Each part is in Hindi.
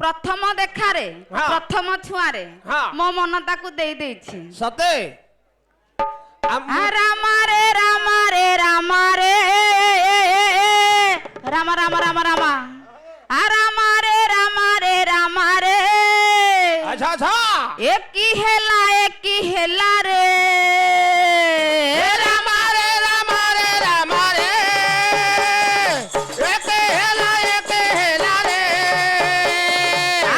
प्रथम देखारे प्रथम छुआरे मो मन ताकू दे देछि सते राम रे राम रे राम रे राम राम राम राम राम रे राम रे राम रे अच्छा अच्छा एक ही हेला रे राम रे राम रे राम रे एक हेला रे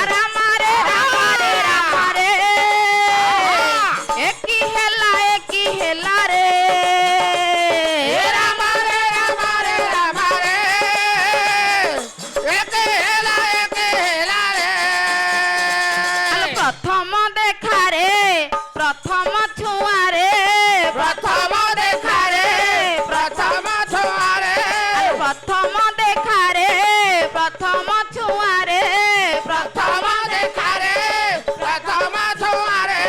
राम रे राम रे राम रे एक ही हेला रे राम रे राम रे राम रे एक हेला रे प्रथम देखा रे प्रथम छुआ रे प्रथम देखा रे प्रथम छुआ रे प्रथम देखा रे प्रथम छुआ रे प्रथम देखा रे प्रथम छुआ रे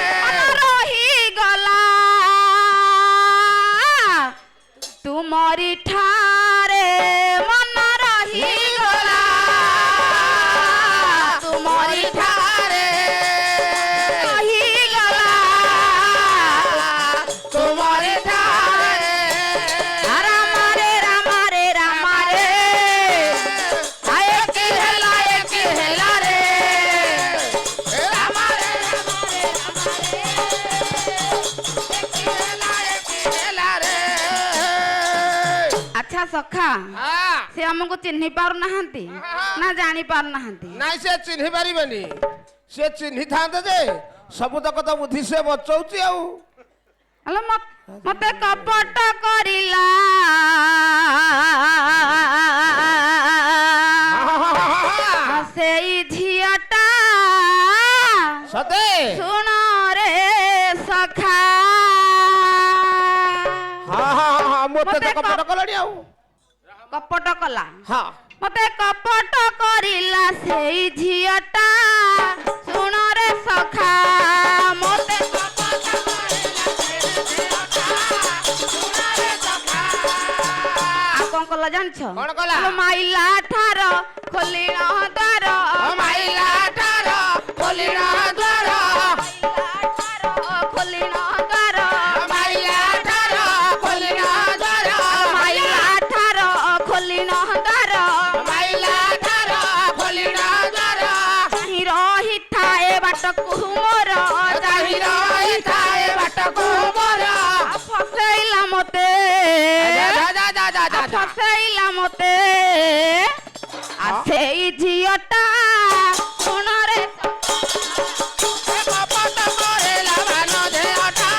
रही गला तुमरी ठारे मन रही गला तुमरी ठारे रही गला तुम्हारे ठारे राम रे राम रे राम रे एक हेला रे राम रे हेला रे अच्छा सखा से हमको चिन्ह पार नहांती ना जानी पार नहांती नाई से चिन्ह पारिबेनी से चिन्ह थांते जे सब तक तो बुद्धि से बचौची आउ हेलो मते कपट करिला सेई झियाटा सते सुन रे सखा हां मोते तो कपट कलड़ी आउ कपट कला हां मते कपट करिला सेई झियाटा सुन रे सखा मते कपट करिला सेई झियाटा सुन रे सखा आ कोन कला जानछ कोन कला माइला ठार खोलिण द्वार माइला ठार खोलिण द्वार खोलिण द्वार माइला ठार खोलिण द्वार माइला ठार खोलिण द्वार माइला ठार खोलिण द्वार चाहि रही थाए बाटकु मोर चाहि रही थाए बाटकु मोर फसैला मते फसैला मते आ सेई झियटा सुन रे कपट करेला भान देहटा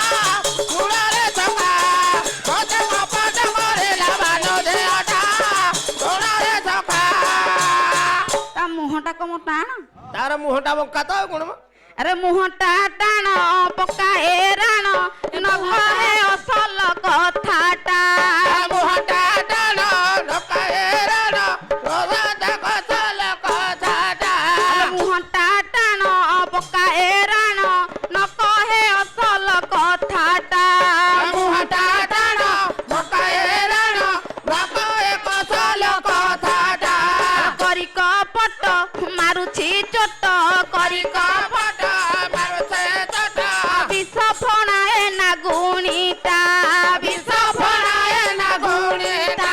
सुन रे सखा मते कपट करेला भान देहटा सुन रे सखा ता मुहटा कम टाण तार मुहटा बंका तो कोन अरे मुहटा टाण पक्का ए राण न भए असल कथाटा मुहटा टाण नका हेराण रोजा कसल कथाटा मुहटा टाण पक्का ए राण न कहे असल कथाटा मुहटा टाण नका हेराण नका कसल कथाटा करी कपट मारुछि चोट करी कपट मारुछे चोट विष फणाए नागुणीटा विष फणाए नागुणीटा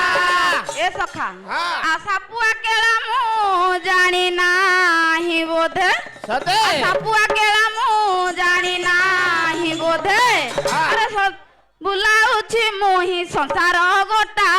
ए सखा हाँ। सापुआ केला मु जानी नाही बोधे सते सापुआ केला मु जानी नाही बोधे हाँ। अरे बुलाउछि मोहि संसार गोटा